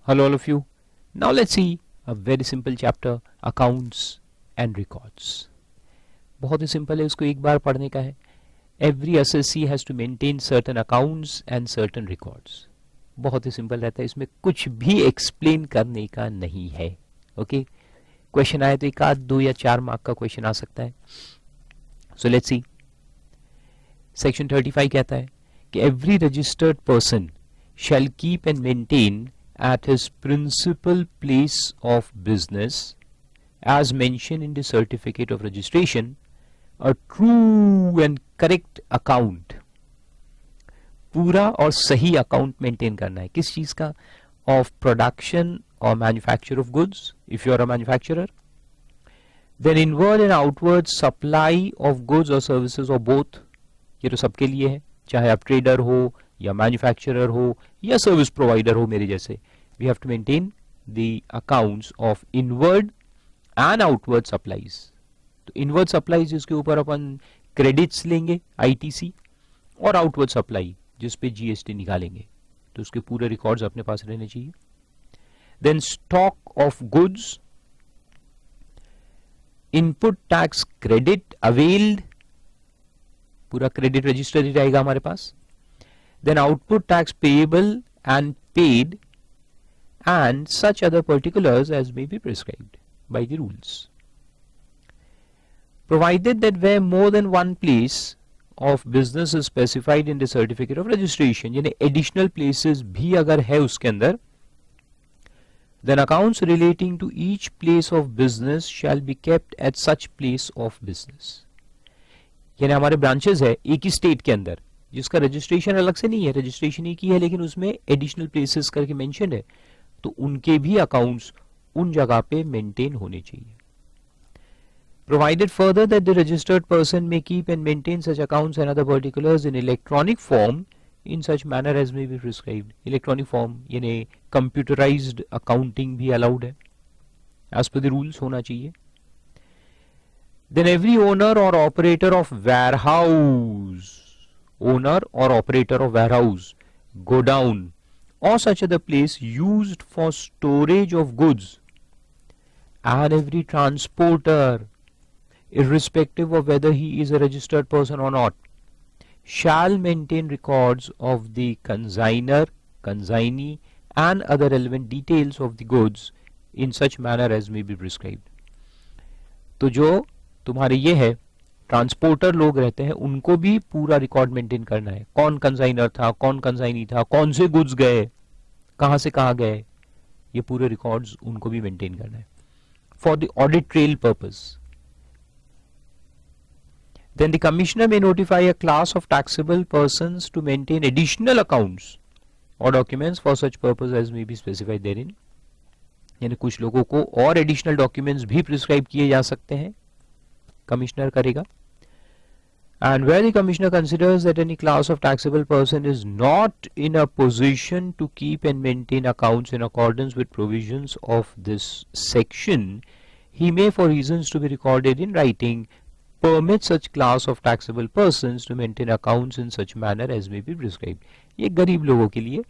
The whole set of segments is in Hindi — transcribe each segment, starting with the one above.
Hello all of you. Now let's see a very simple chapter, accounts and records. बहुत ही सिंपल है, उसको एक बार पढ़ने का है. Every assessee has to maintain certain accounts and certain records. बहुत ही सिंपल रहता है, इसमें कुछ भी एक्सप्लेन करने का नहीं है. ओके, क्वेश्चन आए तो एक आध 2 या 4 मार्क का क्वेश्चन आ सकता है. So let's see. सेक्शन 35 कहता है कि every registered person shall keep and maintain at his principal place of business, as mentioned in the certificate of registration, a true and correct account. पूरा और सही अकाउंट मेंटेन करना है. किस चीज का? ऑफ प्रोडक्शन और manufacture of goods if you are a manufacturer. Then inward and outward supply of goods और सर्विसेज और बोथ. ये तो सबके लिए है, चाहे आप ट्रेडर हो या मैन्युफैक्चरर हो या सर्विस प्रोवाइडर हो मेरे जैसे. We have to maintain the accounts of inward and outward supplies. तो इनवर्ड सप्लाईज जिसके ऊपर अपन क्रेडिट्स लेंगे आईटीसी, और आउटवर्ड सप्लाई जिस पे जीएसटी निकालेंगे, तो उसके पूरे रिकॉर्ड्स अपने पास रहने चाहिए. Then stock of goods, input tax credit availed, पूरा क्रेडिट रजिस्टर ही रहेगा हमारे पास. Then output tax payable and paid, and such other particulars as may be prescribed by the rules. Provided that where more than one place of business is specified in the certificate of registration, यानी additional places भी अगर है उसके अंदर, then accounts relating to each place of business shall be kept at such place of business. यानी हमारे ब्रांचेस है एक ही स्टेट के अंदर जिसका रजिस्ट्रेशन अलग से नहीं है, रजिस्ट्रेशन एक ही है लेकिन उसमें एडिशनल प्लेसेस करके मेंशन है, तो उनके भी अकाउंट्स उन जगह पे मेंटेन होने चाहिए. Provided further that the registered person may keep and maintain such accounts and other particulars in electronic form in such manner as may be prescribed. Electronic form यानी कंप्यूटराइज्ड अकाउंटिंग भी अलाउड है, एज पर द रूल्स होना चाहिए. Then every owner or operator of warehouse, owner or operator of warehouse, godown or such other place used for storage of goods, and every transporter, irrespective of whether he is a registered person or not, shall maintain records of the consignor, consignee and other relevant details of the goods in such manner as may be prescribed. तो जो तुम्हारे ये है ट्रांसपोर्टर लोग रहते हैं, उनको भी पूरा रिकॉर्ड मेंटेन करना है. कौन कंसाइनर था, कौन कंसाइनी था, कौन से गुड्स गए, कहां से कहां गए, ये पूरे रिकॉर्ड्स उनको भी मेंटेन करना है for the audit trail purpose. Then the commissioner may notify a class of taxable persons to maintain additional accounts or documents for such purpose as may be specified therein. यानी कुछ लोगों को और एडिशनल डॉक्यूमेंट्स भी प्रिस्क्राइब किए जा सकते हैं, कमिश्नर करेगा. And where the commissioner considers that any class of taxable person is not in a position to keep and maintain accounts in accordance with provisions of this section, he may, for reasons to be recorded in writing, permit such class of taxable persons to maintain accounts in such manner as may be prescribed. ये गरीब लोगों के लिए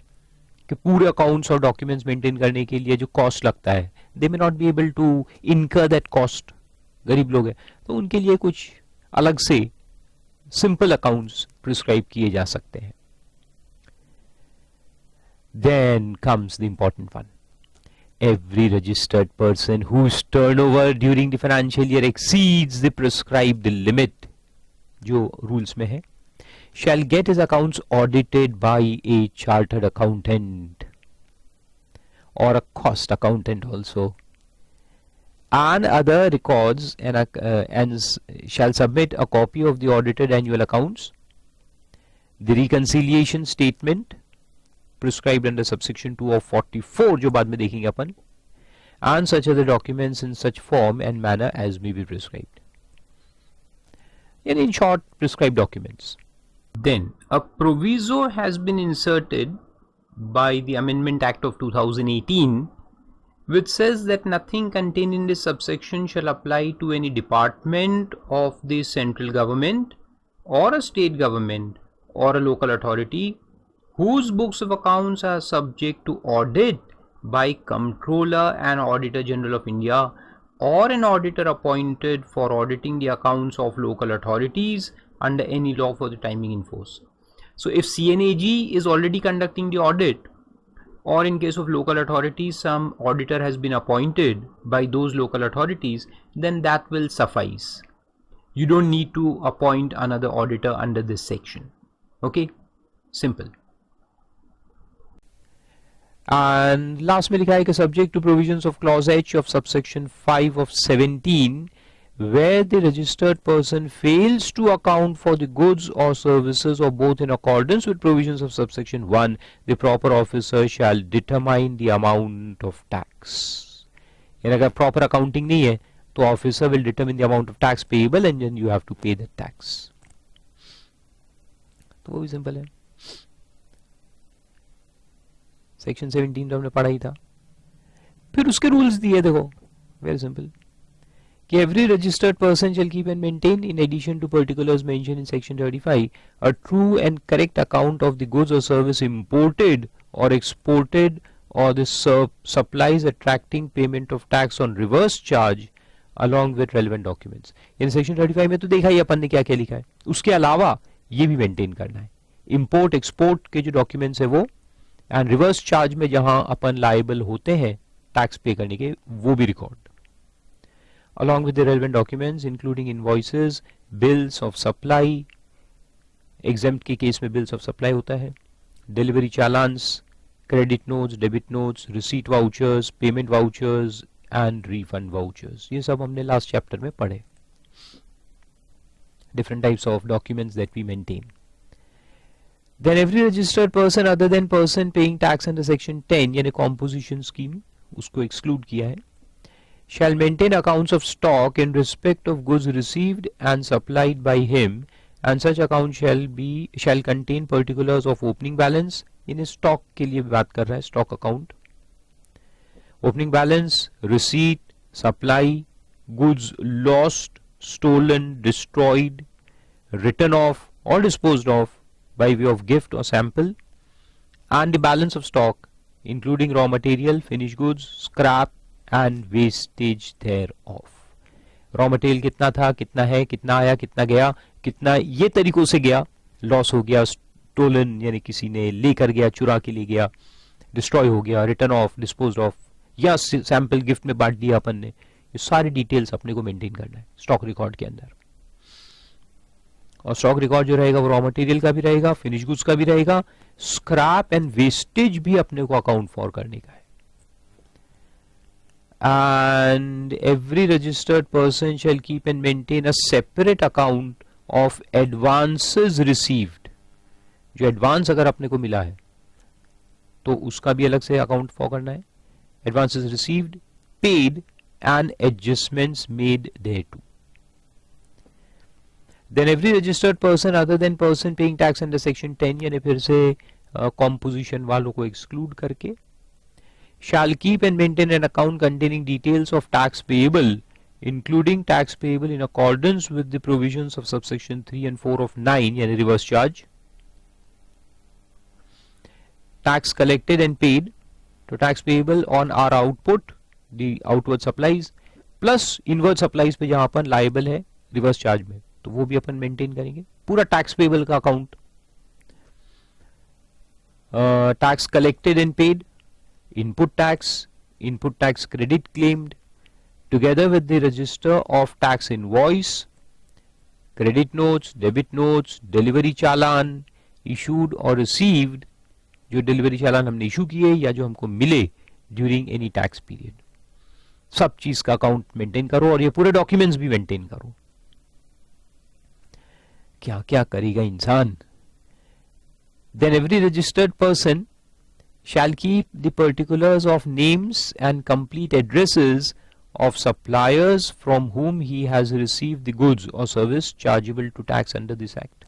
कि पूरे अकाउंट्स और डॉक्यूमेंट्स मेंटेन करने के लिए जो कॉस्ट लगता है, they may not be able to incur that cost. गरीब लोग हैं तो उनके लिए कुछ अलग से सिंपल अकाउंट्स प्रिस्क्राइब किए जा सकते हैं. Then comes the important one. Every registered person whose turnover during the financial year exceeds the prescribed limit, जो रूल्स में है, shall get his accounts audited by a chartered accountant or a cost accountant also, and other records and shall submit a copy of the audited annual accounts, the reconciliation statement prescribed under subsection 2 of 44 जो बाद में देखेंगे अपन, and such other documents in such form and manner as may be prescribed. And in short, prescribed documents. Then a proviso has been inserted by the Amendment Act of 2018 which says that nothing contained in this subsection shall apply to any department of the central government or a state government or a local authority whose books of accounts are subject to audit by Comptroller and Auditor General of India or an auditor appointed for auditing the accounts of local authorities under any law for the timing in force. So if CNAG is already conducting the audit, or in case of local authorities some auditor has been appointed by those local authorities, then that will suffice. You don't need to appoint another auditor under this section. Okay, simple. And last में लिखा है कि subject to provisions of clause H of subsection 5 of 17, where the registered person fails to account for the goods or services or both in accordance with provisions of subsection 1, the proper officer shall determine the amount of tax. यानी अगर proper accounting नहीं है तो officer will determine the amount of tax payable and then you have to pay the tax. तो वो भी सिंपल है. सेक्शन 17 तो हमने पढ़ा ही था. फिर उसके रूल्स दिए देखो, वेरी सिंपल, कि every registered person shall keep and maintain, in addition to particulars mentioned in section 35, a true and correct account of the goods or service imported or exported or the supplies attracting payment of tax on reverse charge along with relevant documents. In section 35 में तो देखा ही अपन ने क्या क्या लिखा है. उसके अलावा ये भी मेंटेन करना है. इम्पोर्ट एक्सपोर्ट के जो डॉक्यूमेंट्स है वो, एंड रिवर्स चार्ज में जहां अपन लायबल होते हैं टैक्स पे करने के, वो भी record, along with the relevant documents including invoices, bills of supply, exempt के केस में bills of supply होता है, delivery challans, credit notes, debit notes, receipt vouchers, payment vouchers and refund vouchers. ये सब हमने last chapter में पढ़े. Different types of documents that we maintain. Then every registered person other than person paying tax under section 10 यानी composition scheme, उसको exclude किया है, shall maintain accounts of stock in respect of goods received and supplied by him, and such account shall contain particulars of opening balance. In stock के लिए बात कर रहा है, stock account, opening balance, receipt, supply, goods lost, stolen, destroyed, written off or disposed of by way of gift or sample, and the balance of stock including raw material, finished goods, scrap and wastage thereof. Raw material कितना था, कितना है, कितना आया, कितना गया, कितना ये तरीकों से गया, लॉस हो गया, स्टोलन यानी किसी ने लेकर गया, चुरा के ले गया, डिस्ट्रॉय हो गया, रिटर्न ऑफ, डिस्पोज ऑफ, या सैंपल गिफ्ट में बांट दिया अपन ने, ये सारी डिटेल्स अपने को मेंटेन करना है स्टॉक रिकॉर्ड के अंदर. और स्टॉक रिकॉर्ड जो रहेगा वो रॉ मटेरियल का भी रहेगा, फिनिश गुड्स का भी रहेगा, स्क्रैप एंड वेस्टेज भी अपने को अकाउंट फॉर करने का है. And every registered person shall keep and maintain a separate account of advances received. जो एडवांस अगर अपने को मिला है तो उसका भी अलग से अकाउंट फॉर करना है. Advances received, paid and adjustments made thereto. Then every registered person other than person paying tax under section 10 यानी फिर से composition वालों को exclude करके, shall keep and maintain an account containing details of tax payable, including tax payable in accordance with the provisions of subsection 3 and 4 of 9 यानी reverse charge, tax collected and paid, तो tax payable on our output, the outward supplies, plus inward supplies पे जहां अपन liable है reverse charge में, तो वो भी अपन maintain करेंगे. पूरा tax payable का account, tax collected and paid, input tax credit claimed, together with the register of tax invoice, credit notes, debit notes, delivery challan issued or received, जो डिलीवरी चालान हमने इशू किए या जो हमको मिले ड्यूरिंग एनी टैक्स पीरियड, सब चीज का अकाउंट मेंटेन करो और ये पूरे डॉक्यूमेंट्स भी मेंटेन करो. क्या क्या करेगा इंसान. Then every registered person shall keep the particulars of names and complete addresses of suppliers from whom he has received the goods or service chargeable to tax under this act.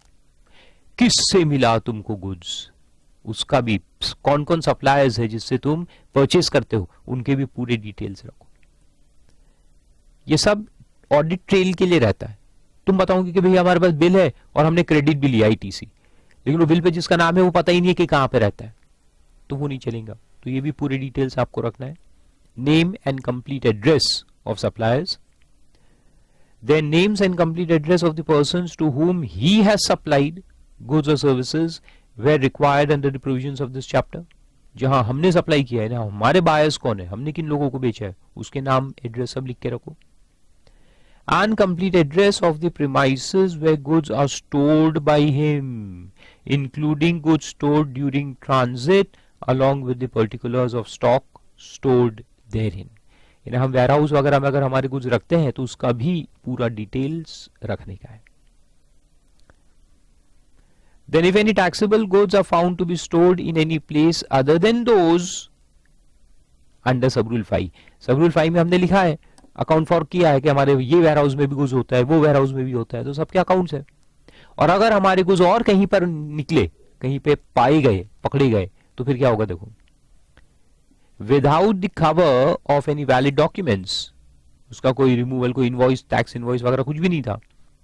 किससे मिला तुमको goods, उसका भी, कौन कौन सप्लायर्स है जिससे तुम परचेस करते हो, उनके भी पूरे डिटेल्स रखो. ये सब ऑडिट ट्रेल के लिए रहता है. तुम बताओगे कि भैया हमारे पास बिल है और हमने क्रेडिट भी लिया ITC, लेकिन वो बिल पे जिसका नाम है वो पता ही नहीं है कि कहां पे रहता है, तो वो नहीं चलेगा. तो ये भी पूरे डिटेल्स आपको रखना है. Name and complete address of suppliers, then names and complete address of the persons to whom he has supplied goods or services were required under the provisions of this chapter. जहां हमने सप्लाई किया है ना, हमारे बायर्स कौन है, हमने किन लोगों को बेचा है, उसके नाम एड्रेस सब लिख के रखो. And complete address of the premises where goods are stored by him, including goods stored during transit along with the particulars of stock stored therein. यानी हम वेयर हाउस वगैरह में अगर हमारे गुड्स रखते हैं तो उसका भी पूरा डिटेल्स रखने का है. Then if any taxable goods are found to be stored in any place other than those under सब रूल 5, सब रूल 5 में हमने लिखा है, अकाउंट फॉर किया है कि हमारे ये वेयर हाउस में भी गुड्स होता है, वो वेयर हाउस में भी होता है, तो सबके अकाउंट्स है. और अगर हमारे गुड्स और कहीं पर निकले, कहीं पे पाए गए, पकड़े गए, तो फिर क्या होगा देखो. Without the cover of any valid documents, उसका कोई रिमूवल, कोई इनवॉइस, टैक्स इनवॉइस वगैरह कुछ भी नहीं था,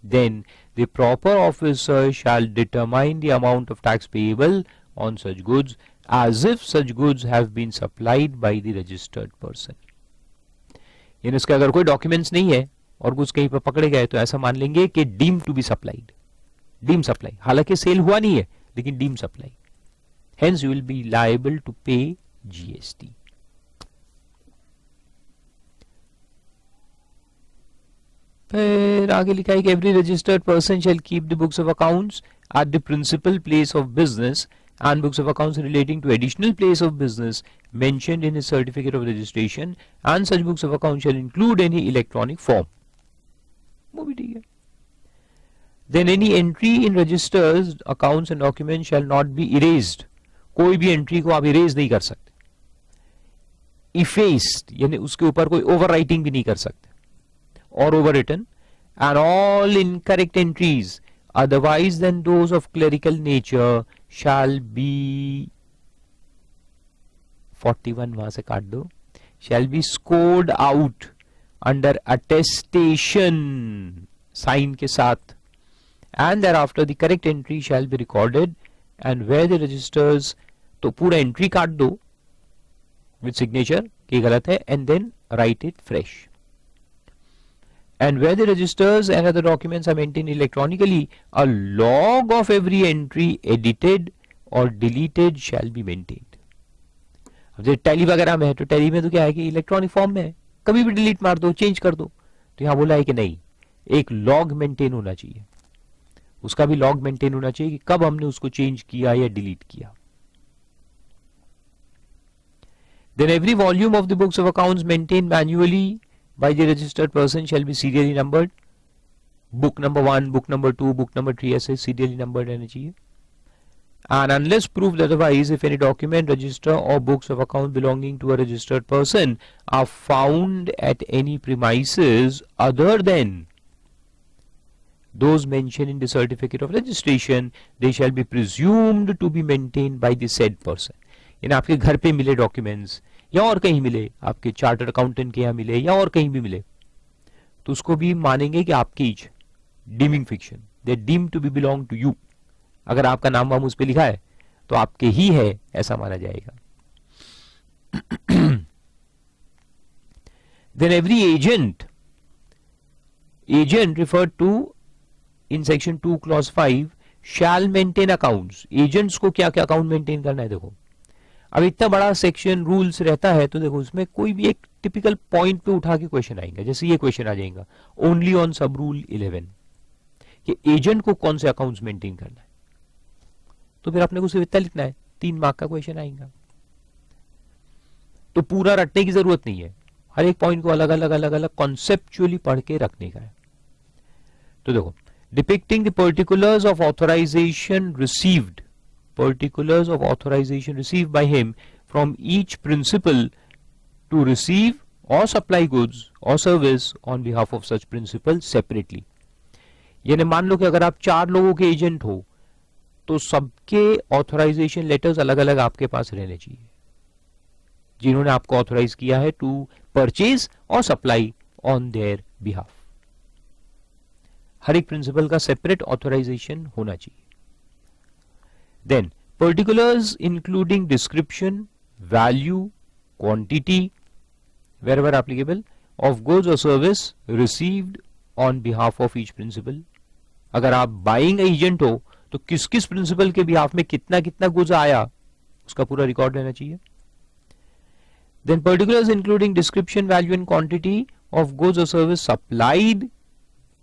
then the proper officer shall determine the amount of tax payable on such goods as if such goods have been supplied by the registered person. यानी इसका अगर कोई डॉक्यूमेंट्स नहीं है और कुछ कहीं पर पकड़े गए तो ऐसा मान लेंगे कि deem to be supplied, deem supply, हालांकि सेल हुआ नहीं है लेकिन deem supply, hence you will be liable to pay GST. फिर आगे लिखा है कि every registered person shall keep the books of accounts at the principal place of business and books of accounts relating to additional place of business mentioned in his certificate of registration, and such books of accounts shall include any electronic form. वो भी ठीक है. Then any entry in registers, accounts and documents shall not be erased. कोई भी एंट्री को आप इरेज नहीं कर सकते. Effaced यानी उसके ऊपर कोई ओवरराइटिंग भी नहीं कर सकते, or overwritten, and all incorrect entries otherwise than those of clerical nature shall be 41 वहां से काट दो, shall be scored out under attestation sign के साथ, and thereafter the correct entry shall be recorded, and where the registers, तो पूरा एंट्री काट दो with signature कि गलत है, and then write it fresh. And where the registers and other documents are maintained electronically, a log of every entry edited or deleted shall be maintained. अब जैसे टैली वगैरह में है तो टैली में तो क्या है कि इलेक्ट्रॉनिक फॉर्म में है, कभी भी डिलीट मार दो, चेंज कर दो. तो यहाँ बोला है कि नहीं, एक लॉग मेंटेन होना चाहिए, उसका भी लॉग मेंटेन होना चाहिए कि कब हमने उसको चेंज किया या डिलीट किया. Then every volume of the books of accounts maintained manually by the registered person shall be serially numbered. Book number 1, book number 2, book number 3 ऐसे serially numbered रहना चाहिए. And unless proved otherwise, if any document, register or books of account belonging to a registered person are found at any premises other than those mentioned in the certificate of registration, they shall be presumed to be maintained by the said person. यानी आपके घर पे मिले डॉक्यूमेंट्स या और कहीं मिले, आपके चार्टर्ड अकाउंटेंट के यहाँ मिले या और कहीं भी मिले, तो उसको भी मानेंगे कि आपकी ही, deeming fiction, they deem to be belong to you. अगर आपका नाम वाम उस पे लिखा है तो आपके ही है ऐसा माना जाएगा. Then every agent referred to in section 2 clause 5 shall maintain accounts. Agents को क्या क्या अकाउंट मेंटेन करना है. देखो अब इतना बड़ा सेक्शन रूल्स रहता है तो देखो उसमें कोई भी एक टिपिकल पॉइंट पे उठा के क्वेश्चन आएंगे. जैसे ये क्वेश्चन आ जाएगा ओनली ऑन सब रूल 11 कि एजेंट को कौन से अकाउंट्स मेंटेन करना है, तो फिर अपने को सिर्फ इतना लिखना है, 3 मार्क का क्वेश्चन आएगा. तो पूरा रटने की जरूरत नहीं है, हर एक पॉइंट को अलग अलग कॉन्सेप्चुअली पढ़ के रखने का है. तो देखो depicting the particulars of authorization received, particulars of authorization received by him from each principal to receive or supply goods or service on behalf of such principal separately. यानी मान लो कि अगर आप 4 लोगों के एजेंट हो तो सबके ऑथराइजेशन लेटर्स अलग अलग आपके पास रहने चाहिए, जिन्होंने आपको ऑथराइज किया है टू परचेज और सप्लाई ऑन देयर बिहाफ. हर एक प्रिंसिपल का सेपरेट ऑथराइजेशन होना चाहिए. Then particulars including description, value, quantity wherever applicable of goods or service received on behalf of each principal. अगर आप बाइंग एजेंट हो तो किस किस प्रिंसिपल के बिहाफ में कितना कितना गुड्स आया उसका पूरा रिकॉर्ड रहना चाहिए. Then particulars including description, value and quantity of goods or service supplied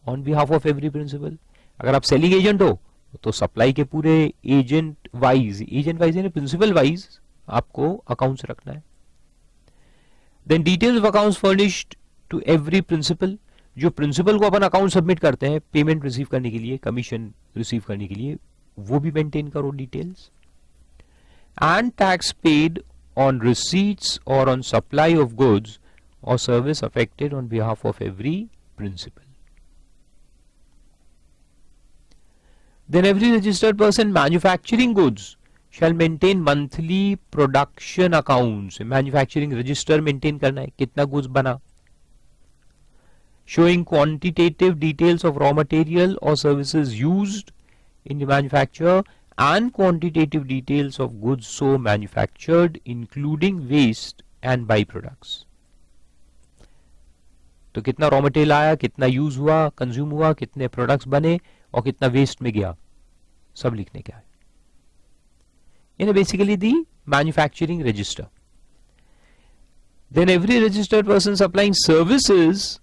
on behalf of every principal. अगर आप सेलिंग एजेंट हो तो सप्लाई के पूरे एजेंट वाइज यानी प्रिंसिपल वाइज आपको अकाउंट्स रखना है. Then details of accounts furnished to every principal. जो प्रिंसिपल को अपन अकाउंट सबमिट करते हैं पेमेंट रिसीव करने के लिए, कमीशन रिसीव करने के लिए, वो भी मेंटेन करो details. And tax paid on receipts or on supply of goods or service affected on behalf of every principal. Then every registered person manufacturing goods shall maintain monthly production accounts. Manufacturing register maintain करना है कितना goods बना, showing quantitative details of raw material or services used in the manufacture and quantitative details of goods so manufactured including waste and byproducts. तो कितना रॉ मटेरियल आया, कितना यूज हुआ, कंज्यूम हुआ, कितने प्रोडक्ट्स बने और कितना वेस्ट में गया, सब लिखने का है. यानी basically the manufacturing register. Then every registered person supplying services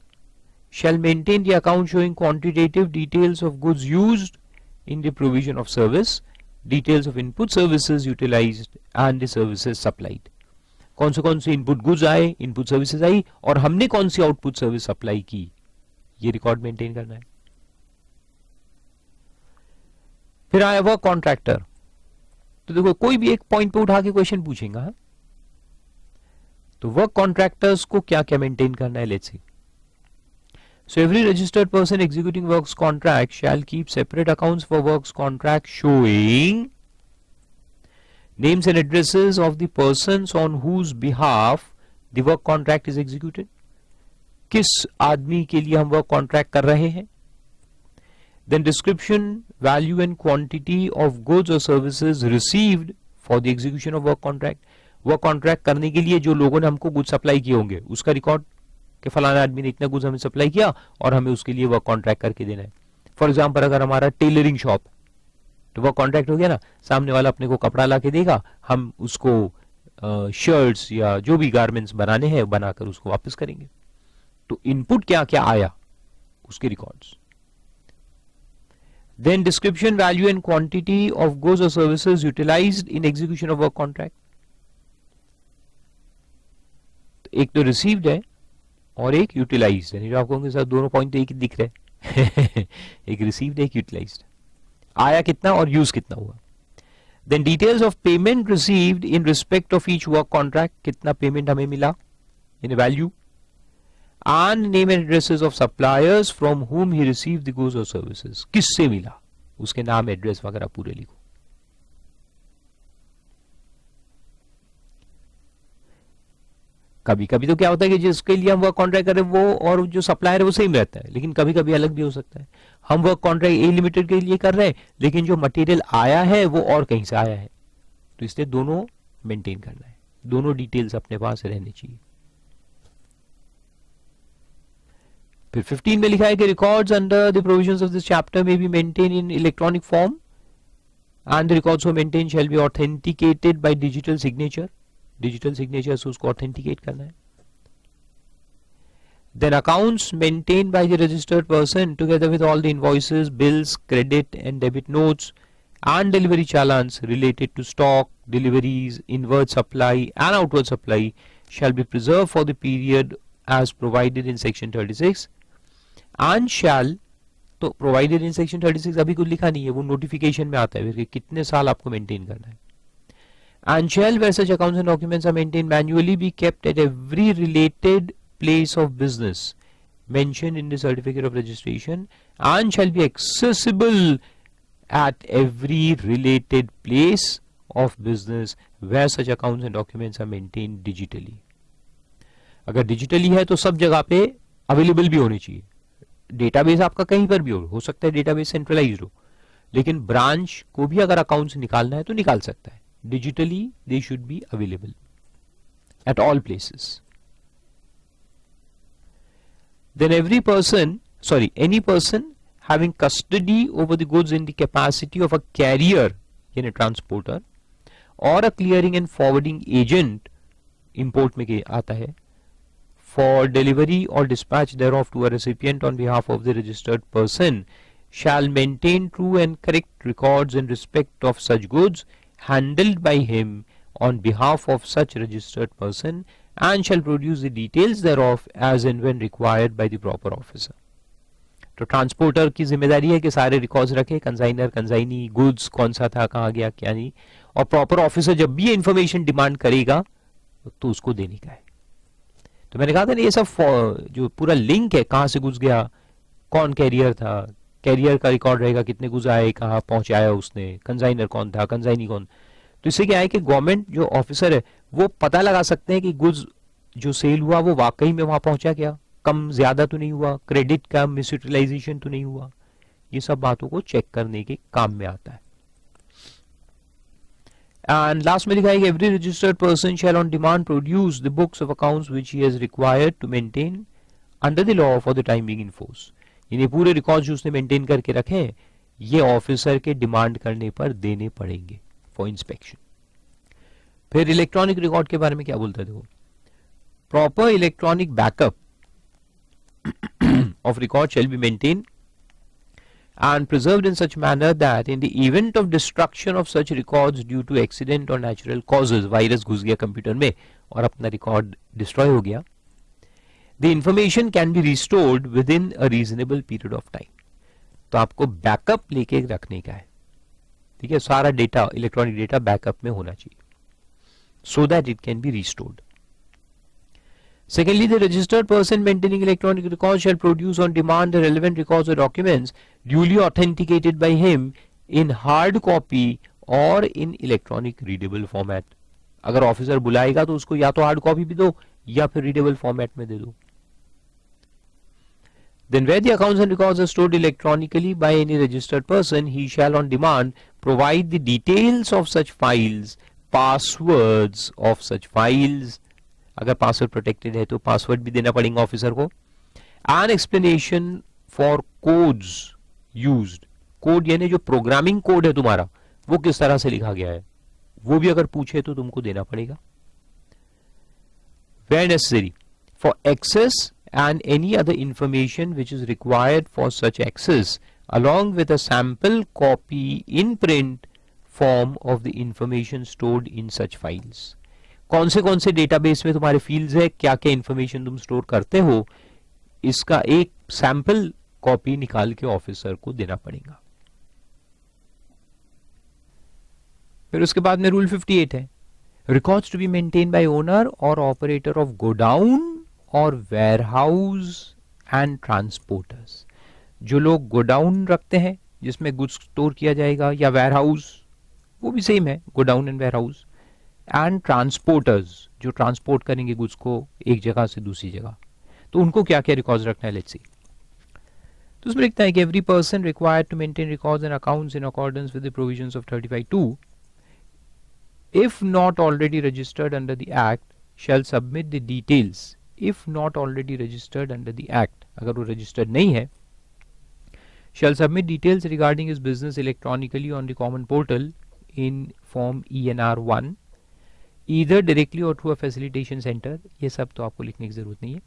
shall maintain the account showing quantitative details of goods used in the provision of service, details of input services utilized and the services supplied. कौन से इनपुट गुड्स आए, इनपुट सर्विसेज आई और हमने कौन सी आउटपुट सर्विस सप्लाई की, ये रिकॉर्ड मेंटेन करना है. फिर आया वर्क कॉन्ट्रैक्टर. तो देखो कोई भी एक पॉइंट पे उठा के क्वेश्चन पूछेगा. तो वर्क कॉन्ट्रैक्टर्स को क्या क्या मेंटेन करना है, let's see. So every registered person executing works contract shall keep separate accounts for works contract showing names and addresses of the persons on whose behalf the work contract is executed. किस आदमी के लिए हम वर्क कॉन्ट्रैक्ट कर रहे हैं. Then description, value and quantity of goods or services received for the execution of work contract. Work contract करने के लिए जो लोगों ने हमको गुड्स सप्लाई किए होंगे उसका रिकॉर्ड कि फलाना आदमी ने इतना गुड्स हमें सप्लाई किया और हमें उसके लिए वर्क कॉन्ट्रैक्ट करके देना है. फॉर एग्जांपल अगर हमारा टेलरिंग शॉप तो वर्क कॉन्ट्रैक्ट हो गया ना, सामने वाला अपने को कपड़ा ला के देगा, हम उसको शर्ट्स या जो भी गारमेंट्स बनाने हैं बनाकर उसको वापस करेंगे. तो इनपुट क्या क्या आया उसके records. Then description, value and quantity of goods और services utilised in execution of work contract. एक तो रिसीव्ड है और एक यूटिलाइज्ड है. आप कहोगे सर दोनों पॉइंट तो एक ही दिख रहे. एक रिसीव्ड एक यूटिलाइज्ड. आया कितना और यूज कितना हुआ. Then details of payment received in respect of each work contract, कितना पेमेंट हमें मिला in value. And name and addresses of suppliers from whom he received the goods और सर्विसेज, किससे मिला उसके नाम एड्रेस वगैरह पूरे लिखो. कभी कभी तो क्या होता है कि जिसके लिए हम वर्क कॉन्ट्रैक्ट करें वो और जो सप्लायर है वो सेम रहता है, लेकिन कभी कभी अलग भी हो सकता है. हम वर्क कॉन्ट्रैक्ट ए लिमिटेड के लिए कर रहे हैं लेकिन जो मटेरियल आया है वो और कहीं से आया है. तो इसलिए दोनों मेंटेन करना है, दोनों डिटेल्स अपने पास रहने चाहिए. फिर 15 में लिखा है कि records under the provisions of this chapter may be maintain in electronic form and the records maintain shall be authenticated by digital signature. Digital signature से उसको ऑथेंटिकेट करना है. Then accounts maintain by the registered person together with all the invoices, bills, credit and debit notes and delivery challans related to stock, deliveries, inward supply and outward supply shall be preserved for the period as provided in section 36 and shall. तो provided in section 36 अभी कुछ लिखा नहीं है, वो नोटिफिकेशन में आता है कि कितने साल आपको मेंटेन करना है. And shall, where such accounts and documents are maintained manually, be kept at every related place of business mentioned in the certificate of registration and shall be accessible at every related place of business where such accounts and documents are maintained digitally. अगर डिजिटली है तो सब जगह पे अवेलेबल भी होनी चाहिए. डेटाबेस आपका कहीं पर भी हो सकता है डेटाबेस सेंट्रलाइज्ड हो, लेकिन ब्रांच को भी अगर अकाउंट्स निकालना है तो निकाल सकता है. Digitally they should be available. at all places. Then any person having custody over the goods in the capacity of a carrier यानी transporter or a clearing and forwarding agent, import में आता है, for delivery or dispatch thereof to a recipient on behalf of the registered person shall maintain true and correct records in respect of such goods handled by him on behalf of such registered person and shall produce the details thereof as and when required by the proper officer. तो ट्रांसपोर्टर की जिम्मेदारी है कि सारे रिकॉर्ड्स रखे, कंसाइनर, कंसाइनी, गुड्स कौन सा था, कहाँ गया, क्या नहीं, और प्रॉपर ऑफिसर जब भी ये इंफॉर्मेशन डिमांड करेगा तो उसको देने का है. तो मैंने कहा था ना ये सब जो पूरा लिंक है, कहाँ से गुड्स गया, कौन कैरियर था, कैरियर का रिकॉर्ड रहेगा, कितने गुड्स आए, कहाँ पहुंचाया उसने, कंसाइनर कौन था, कंसाइनी कौन. तो इससे क्या है कि गवर्नमेंट जो ऑफिसर है वो पता लगा सकते हैं कि गुड्स जो सेल हुआ वो वाकई में वहां पहुंचा क्या, कम ज्यादा तो नहीं हुआ, क्रेडिट का मिस यूटिलाइजेशन तो नहीं हुआ. ये सब बातों को चेक करने के काम में आता है. एंड लास्ट में लिखा है कि every registered person shall on demand produce the books of accounts which he has required to maintain under the law for the time being in force. यानी पूरे रिकॉर्ड्स जो उसने मेंटेन करके रखे हैं ये ऑफिसर के डिमांड करने पर देने पड़ेंगे फॉर इंस्पेक्शन. फिर इलेक्ट्रॉनिक रिकॉर्ड के बारे में क्या बोलता है देखो. Proper electronic backup of record shall be maintained and preserved in such manner that in the event of destruction of such records due to accident or natural causes, virus घुस गया कंप्यूटर में और अपना रिकॉर्ड डिस्ट्रॉय हो गया, the information can be restored within a reasonable period of time. तो आपको बैकअप लेके रखने का है, ठीक है, सारा डेटा, इलेक्ट्रॉनिक डेटा बैकअप में होना चाहिए so that it can be restored. Secondly, the registered person maintaining electronic records shall produce on demand the relevant records or documents duly authenticated by him in hard copy or in electronic readable format. अगर ऑफिसर बुलाएगा तो उसको या तो हार्ड कॉपी भी दो या फिर रीडेबल फॉर्मेट में दे दो. Then where the accounts and records are stored electronically by any registered person, he shall on demand provide the details of such files, passwords of such files, अगर पासवर्ड प्रोटेक्टेड है तो पासवर्ड भी देना पड़ेगा ऑफिसर को, and explanation for codes used. Code यानी जो प्रोग्रामिंग कोड है तुम्हारा वो किस तरह से लिखा गया है वो भी अगर पूछे तो तुमको देना पड़ेगा. Where necessary for access and any other information which is required for such access along with a sample copy in print form of the information stored in such files. कौन से डेटाबेस में तुम्हारे फील्ड्स है, क्या क्या इंफॉर्मेशन तुम स्टोर करते हो, इसका एक सैंपल कॉपी निकाल के ऑफिसर को देना पड़ेगा. फिर उसके बाद में रूल 58 है, records to be maintain by owner और ऑपरेटर ऑफ गोडाउन और वेयरहाउस एंड ट्रांसपोर्टर्स. जो लोग गोडाउन रखते हैं जिसमें गुड्स स्टोर किया जाएगा, या वेयरहाउस, वो भी सेम है, godown and warehouse, and transporters जो ट्रांसपोर्ट करेंगे गुड्स को एक जगह से दूसरी जगह, तो उनको क्या क्या रिकॉर्ड्स रखना है, लेट्स सी. तो उसमें लिखता है कि every person required to maintain records and accounts in accordance with the provisions of 35(2) if not already registered under the act shall submit the details. if not already registered under the act, अगर वो रजिस्टर्ड नहीं है, shall submit details regarding his business electronically on the common portal in form ENR1 either directly or through a facilitation center. ये सब तो आपको लिखने की जरूरत नहीं है.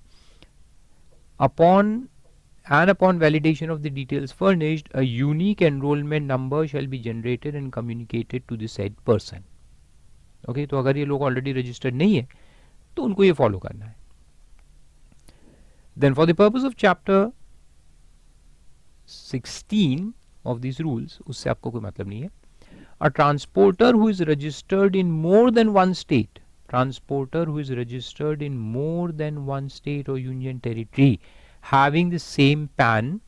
Upon validation of the details furnished, a unique enrollment number shall be generated and communicated to the said person. Okay, तो अगर ये लोग ऑलरेडी रजिस्टर्ड नहीं है तो उनको ये फॉलो करना है. Then for the purpose of chapter 16 of these rules, उससे आपको कोई मतलब नहीं है. A transporter who is registered in more than one state, transporter who is registered in more than one state or union territory having the same PAN,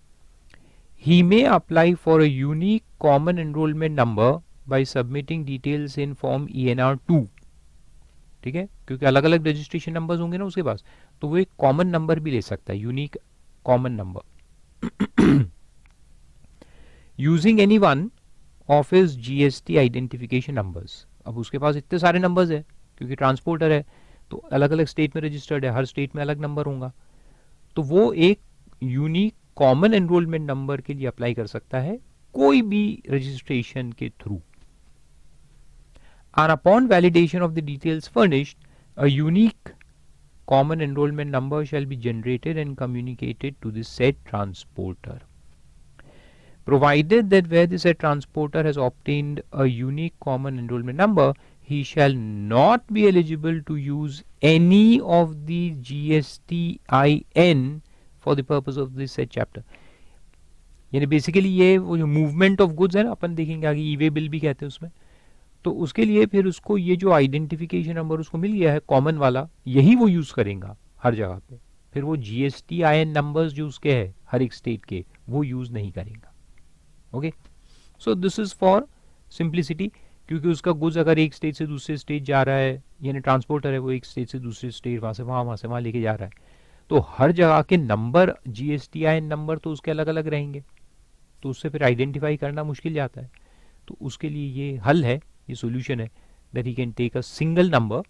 he may apply for a unique common enrollment number by submitting details in form ENR2. ठीक है, क्योंकि अलग अलग रजिस्ट्रेशन नंबर्स होंगे ना उसके पास, तो वो एक कॉमन नंबर भी ले सकता है, unique common number, using any one of his GST identification numbers. अब उसके पास इतने सारे नंबर्स है क्योंकि ट्रांसपोर्टर है, तो अलग अलग स्टेट में रजिस्टर्ड है, हर स्टेट में अलग नंबर होगा, तो वो एक यूनिक कॉमन एनरोलमेंट नंबर के लिए अप्लाई कर सकता है कोई भी रजिस्ट्रेशन के through. And upon validation of the details furnished, a unique common enrollment number shall be generated and communicated to the said transporter. Provided that where the said transporter has obtained a unique common enrollment number, he shall not be eligible to use any of the GSTIN for the purpose of this said chapter. यानी बेसिकली ये वो जो मूवमेंट ऑफ गुड्स है ना, अपन देखेंगे आगे, ई वे बिल भी कहते हैं उसमें, तो उसके लिए फिर उसको ये जो आइडेंटिफिकेशन नंबर उसको मिल गया है कॉमन वाला, यही वो यूज़ करेगा हर जगह पे. फिर वो GSTIN नंबर्स जो उसके है हर एक स्टेट के, वो यूज़ नहीं करेगा. Okay, so this is for simplicity, क्योंकि उसका गुड्स अगर एक स्टेट से दूसरे स्टेट जा रहा है, यानी ट्रांसपोर्टर है वो एक स्टेट से दूसरे स्टेट, वहाँ से वहाँ लेके जा रहा है, तो हर जगह के नंबर GSTIN नंबर तो उसके अलग अलग रहेंगे, तो उससे फिर आइडेंटिफाई करना मुश्किल जाता है. तो उसके लिए ये हल है, ये सॉल्यूशन है, that he can take a single number,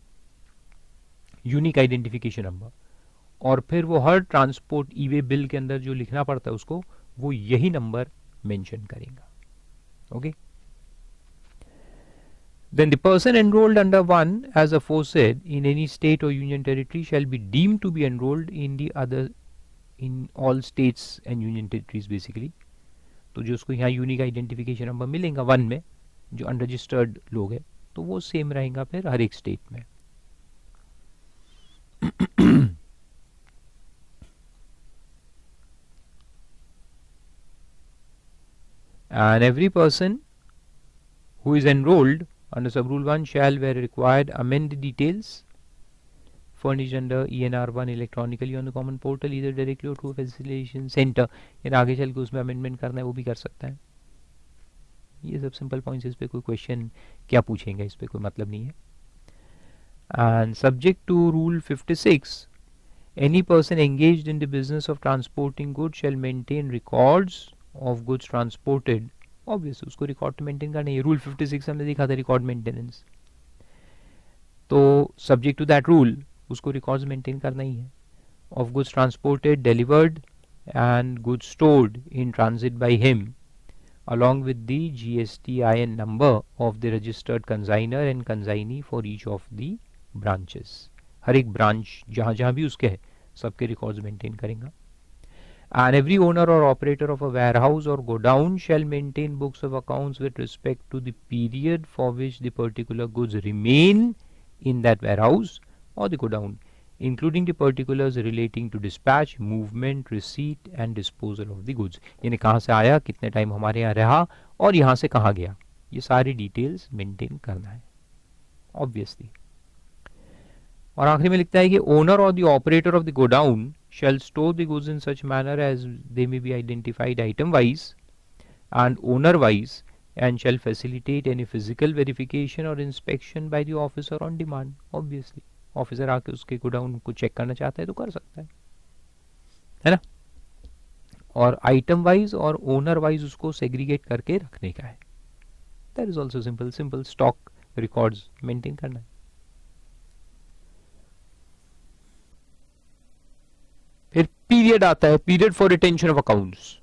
unique identification number, और फिर वो हर ट्रांसपोर्ट ई वे बिल के अंदर जो लिखना पड़ता है उसको, वो यही नंबर मेंशन करेगा. Okay, then the person enrolled under one as aforesaid in any state or union territory shall be deemed to be enrolled in the other in all states and union territories basically. तो जो उसको यहाँ यूनिक आइडेंटिफिकेशन नंबर मिलेगा वन में, जो अनरजिस्टर्ड लोग हैं, तो वो सेम रहेगा फिर हर एक स्टेट में. And every person who is enrolled under sub-rule 1 shall where required amend the details furnished under ENR 1 electronically on the common portal either directly or through a facilitation center. यानी आगे चल के उसमें अमेंडमेंट करना है वो भी कर सकता है. ये सब सिंपल पॉइंट्स, इस पे कोई क्वेश्चन क्या पूछेंगे, इस पे कोई मतलब नहीं है. And subject to rule 56, any person engaged in the business of transporting goods shall maintain records of goods transported. Obviously उसको रिकॉर्ड तो मेंटेन करना है. रूल 56 हमने देखा था रिकॉर्ड मेंटेनेंस, तो सब्जेक्ट टू दैट रूल उसको रिकॉर्ड्स मेंटेन करना ही है. Of goods transported, delivered and goods stored in transit by him along with the GSTIN number of the registered consignor and consignee for each of the branches. हर एक ब्रांच जहाँ जहाँ भी उसके है सबके रिकॉर्ड्स मेंटेन करेगा. And every owner or operator of a warehouse or godown shall maintain books of accounts with respect to the period for which the particular goods remain in that warehouse or the godown, including the particulars relating to dispatch, movement, receipt and disposal of the goods. यानी कहाँ से आया, कितने टाइम हमारे यहाँ रहा और यहाँ से कहाँ गया, ये सारी डिटेल्स मेंटेन करना है ऑब्वियसली. और आखिरी में लिखता है कि ओनर और the operator of the godown shall store the goods in such manner as they may be identified item wise and owner wise and shall facilitate any physical verification or inspection by the officer on demand. Obviously officer आके उसके गोडाउन को चेक करना चाहता है तो कर सकता है ना. और आइटम वाइज और ओनर वाइज उसको सेग्रीगेट करके रखने का है. That is also simple stock records maintain करना है. फिर पीरियड आता है, period for retention of accounts,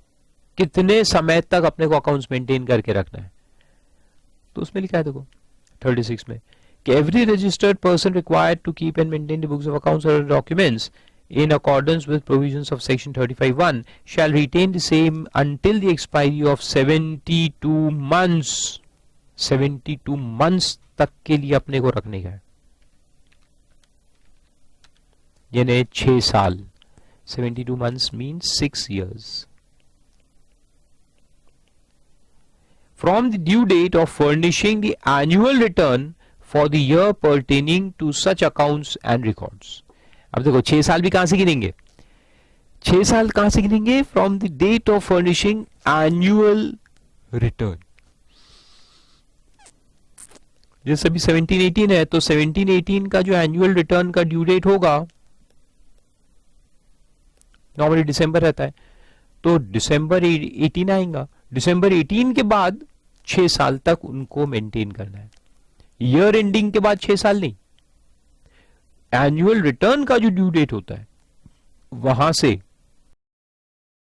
कितने समय तक अपने को अकाउंट्स मेंटेन करके रखना है. तो उसमें लिखा है देखो 36 में कि every registered person required to keep and maintain the books of accounts or documents in accordance with provisions of section 35(1) shall retain the same until the expiry of 72 months. 72 months तक के लिए अपने को रखने का है, यानी 6 साल. 72 months means 6 years. From the due date of furnishing the annual return for the year pertaining to such accounts and records. अब देखो 6 साल भी कहां से गिनेंगे, 6 साल कहां से गिनेंगे, from the date of furnishing annual return. जैसे अभी 17-18 है तो 17-18 का जो एनुअल रिटर्न का ड्यू डेट होगा, नॉर्मली दिसंबर रहता है, तो दिसंबर 18 आएगा. दिसंबर 18 के बाद 6 साल तक उनको मेंटेन करना है. ईयर एंडिंग के बाद 6 साल नहीं, एनुअल रिटर्न का जो ड्यू डेट होता है वहां से